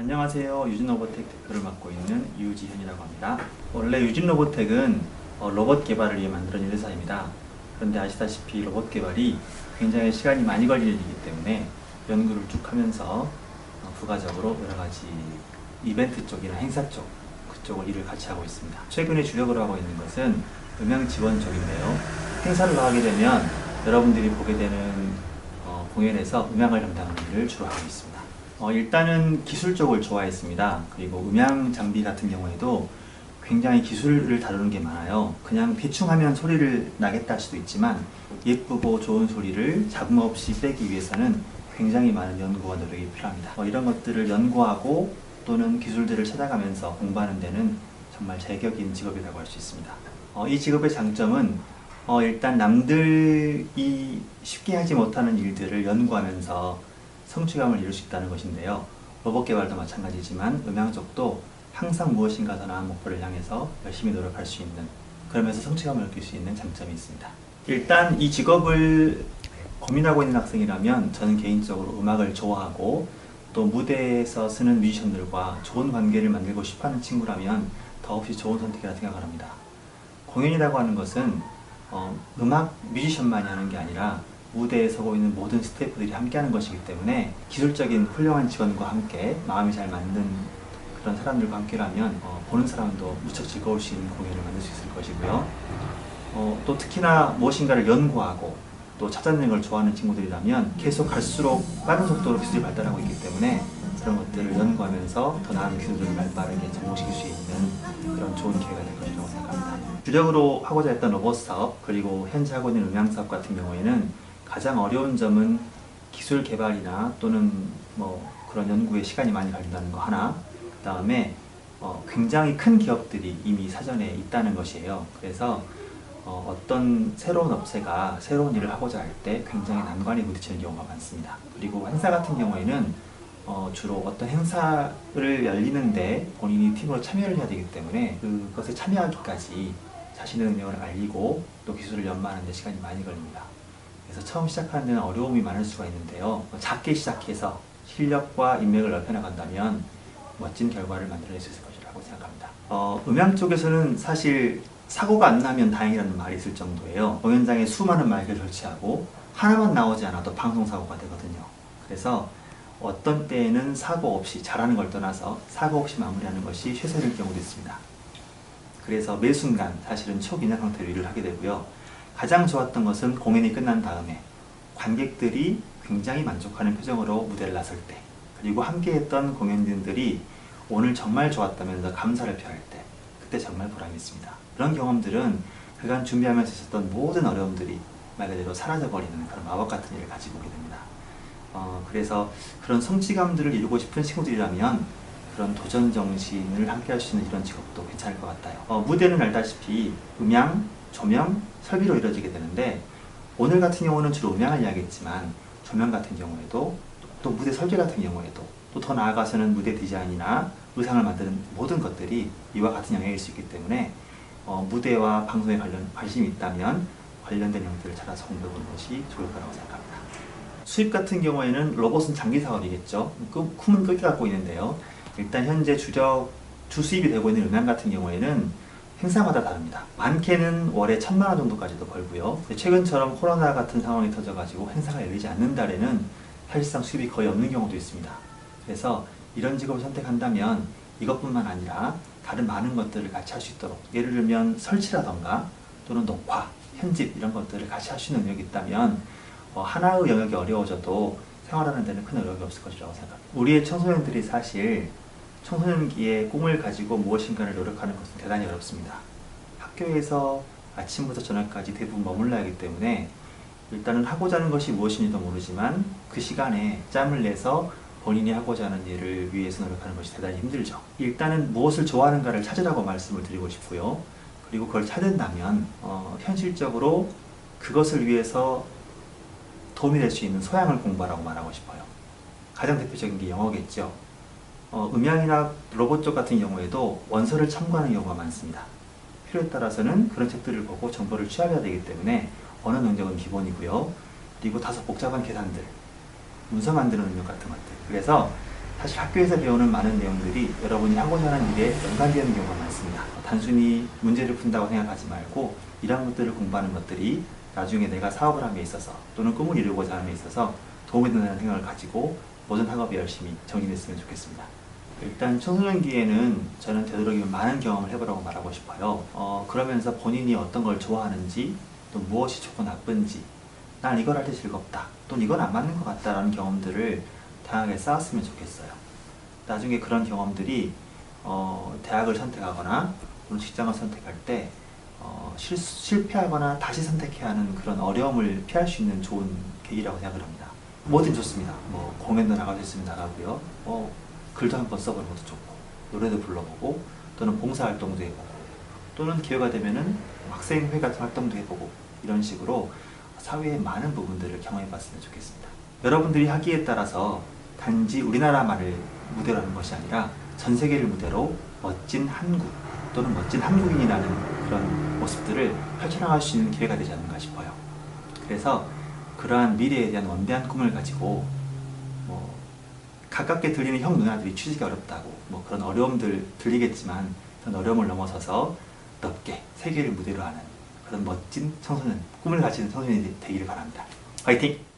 안녕하세요. 유진로보텍 대표를 맡고 있는 유지현이라고 합니다. 원래 유진로보텍은 로봇 개발을 위해 만들어진 회사입니다. 그런데 아시다시피 로봇 개발이 굉장히 시간이 많이 걸리는 일이기 때문에 연구를 쭉 하면서 부가적으로 여러 가지 이벤트 쪽이나 행사 쪽 그쪽을 일을 같이 하고 있습니다. 최근에 주력으로 하고 있는 것은 음향 지원 쪽인데요. 행사를 나가게 되면 여러분들이 보게 되는 공연에서 음향을 담당하는 일을 주로 하고 있습니다. 일단은 기술 쪽을 좋아했습니다. 그리고 음향 장비 같은 경우에도 굉장히 기술을 다루는 게 많아요. 그냥 대충 하면 소리를 나겠다 할 수도 있지만 예쁘고 좋은 소리를 잡음 없이 빼기 위해서는 굉장히 많은 연구와 노력이 필요합니다. 이런 것들을 연구하고 또는 기술들을 찾아가면서 공부하는 데는 정말 제격인 직업이라고 할 수 있습니다. 이 직업의 장점은 일단 남들이 쉽게 하지 못하는 일들을 연구하면서 성취감을 이룰 수 있다는 것인데요. 로봇 개발도 마찬가지지만 음향 쪽도 항상 무엇인가 더 나은 목표를 향해서 열심히 노력할 수 있는, 그러면서 성취감을 느낄 수 있는 장점이 있습니다. 일단 이 직업을 고민하고 있는 학생이라면 저는 개인적으로 음악을 좋아하고 또 무대에서 쓰는 뮤지션들과 좋은 관계를 만들고 싶어하는 친구라면 더없이 좋은 선택이라 생각을 합니다. 공연이라고 하는 것은 음악 뮤지션만이 하는 게 아니라 무대에 서고 있는 모든 스태프들이 함께 하는 것이기 때문에 기술적인 훌륭한 지원과 함께 마음이 잘 맞는 그런 사람들과 함께라면 보는 사람도 무척 즐거울 수 있는 공연을 만들 수 있을 것이고요. 또 특히나 무엇인가를 연구하고 또 찾아내는 걸 좋아하는 친구들이라면 계속 갈수록 빠른 속도로 기술이 발달하고 있기 때문에 그런 것들을 연구하면서 더 나은 기술들을 빠르게 접목시킬 수 있는 그런 좋은 기회가 될 것이라고 생각합니다. 주력으로 하고자 했던 로봇 사업, 그리고 현재 하고 있는 음향 사업 같은 경우에는 가장 어려운 점은 기술 개발이나 또는 그런 연구에 시간이 많이 걸린다는 거 하나, 그 다음에 굉장히 큰 기업들이 이미 사전에 있다는 것이에요. 그래서 어떤 새로운 업체가 새로운 일을 하고자 할 때 굉장히 난관에 부딪히는 경우가 많습니다. 그리고 행사 같은 경우에는 주로 어떤 행사를 열리는데 본인이 팀으로 참여를 해야 되기 때문에 그것에 참여하기까지 자신의 능력을 알리고 또 기술을 연마하는 데 시간이 많이 걸립니다. 그래서 처음 시작하는 데는 어려움이 많을 수가 있는데요. 작게 시작해서 실력과 인맥을 넓혀나간다면 멋진 결과를 만들어낼 수 있을 것이라고 생각합니다. 음향 쪽에서는 사실 사고가 안 나면 다행이라는 말이 있을 정도예요. 공연장에 수많은 마이크를 설치하고 하나만 나오지 않아도 방송사고가 되거든요. 그래서 어떤 때에는 사고 없이, 잘하는 걸 떠나서 사고 없이 마무리하는 것이 최선일 경우도 있습니다. 그래서 매 순간 사실은 초긴장 상태로 일을 하게 되고요. 가장 좋았던 것은 공연이 끝난 다음에 관객들이 굉장히 만족하는 표정으로 무대를 나설 때, 그리고 함께했던 공연진들이 오늘 정말 좋았다면서 감사를 표할 때, 그때 정말 보람이 있습니다. 그런 경험들은 그간 준비하면서 있었던 모든 어려움들이 말 그대로 사라져버리는 그런 마법 같은 일을 가지고 오게 됩니다. 그래서 그런 성취감들을 이루고 싶은 친구들이라면 그런 도전 정신을 함께 할 수 있는 이런 직업도 괜찮을 것 같아요. 무대는 알다시피 음향, 조명, 설비로 이루어지게 되는데 오늘 같은 경우는 주로 음향을 이야기했지만 조명 같은 경우에도 또 무대 설계 같은 경우에도 또 더 나아가서는 무대 디자인이나 의상을 만드는 모든 것들이 이와 같은 영역일 수 있기 때문에 무대와 방송에 관심이 있다면 관련된 형태를 찾아서 공부해보는 것이 좋을 거라고 생각합니다. 수입 같은 경우에는 로봇은 장기 사업이겠죠. 품은 끊겨 갖고 있는데요. 일단 현재 주수입이 되고 있는 음향 같은 경우에는 행사마다 다릅니다. 많게는 월에 1,000만 원 정도까지도 벌고요. 최근처럼 코로나 같은 상황이 터져가지고 행사가 열리지 않는 달에는 사실상 수입이 거의 없는 경우도 있습니다. 그래서 이런 직업을 선택한다면 이것뿐만 아니라 다른 많은 것들을 같이 할 수 있도록, 예를 들면 설치라던가 또는 녹화, 편집 이런 것들을 같이 할 수 있는 능력이 있다면 하나의 영역이 어려워져도 생활하는 데는 큰 어려움이 없을 것이라고 생각합니다. 우리의 청소년들이 사실 청소년기에 꿈을 가지고 무엇인가를 노력하는 것은 대단히 어렵습니다. 학교에서 아침부터 저녁까지 대부분 머물러야 하기 때문에 일단은 하고자 하는 것이 무엇인지도 모르지만 그 시간에 짬을 내서 본인이 하고자 하는 일을 위해서 노력하는 것이 대단히 힘들죠. 일단은 무엇을 좋아하는가를 찾으라고 말씀을 드리고 싶고요. 그리고 그걸 찾는다면 현실적으로 그것을 위해서 도움이 될 수 있는 소양을 공부하라고 말하고 싶어요. 가장 대표적인 게 영어겠죠. 음향이나 로봇 쪽 같은 경우에도 원서를 첨부하는 경우가 많습니다. 필요에 따라서는 그런 책들을 보고 정보를 취합해야 되기 때문에 언어 능력은 기본이고요. 그리고 다소 복잡한 계산들, 문서 만드는 능력 같은 것들. 그래서 사실 학교에서 배우는 많은 내용들이 여러분이 하고자 하는 일에 연관되는 경우가 많습니다. 단순히 문제를 푼다고 생각하지 말고 이러한 것들을 공부하는 것들이 나중에 내가 사업을 함에 있어서 또는 꿈을 이루고자 함에 있어서 도움이 된다는 생각을 가지고 모든 학업에 열심히 정진했으면 좋겠습니다. 일단 청소년기에는 저는 되도록이면 많은 경험을 해보라고 말하고 싶어요. 그러면서 본인이 어떤 걸 좋아하는지 또 무엇이 좋고 나쁜지 난 이걸 할 때 즐겁다 또는 이건 안 맞는 것 같다라는 경험들을 다양하게 쌓았으면 좋겠어요. 나중에 그런 경험들이 대학을 선택하거나 또는 직장을 선택할 때 실패하거나 다시 선택해야 하는 그런 어려움을 피할 수 있는 좋은 계기라고 생각을 합니다. 뭐든 좋습니다. 뭐 공연도 나갈 수 있으면 나가고요. 글도 한번 써보는 것도 좋고 노래도 불러보고 또는 봉사활동도 해보고 또는 기회가 되면은 학생회 같은 활동도 해보고 이런 식으로 사회의 많은 부분들을 경험해봤으면 좋겠습니다. 여러분들이 하기에 따라서 단지 우리나라만을 무대로 하는 것이 아니라 전 세계를 무대로 멋진 한국 또는 멋진 한국인이라는 그런 모습들을 펼쳐나갈 수 있는 기회가 되지 않는가 싶어요. 그래서 그러한 미래에 대한 원대한 꿈을 가지고 가깝게 들리는 형 누나들이 취직이 어렵다고 그런 어려움들 들리겠지만 그런 어려움을 넘어서서 넓게 세계를 무대로 하는 그런 멋진 청소년, 꿈을 가지는 청소년이 되기를 바랍니다. 화이팅!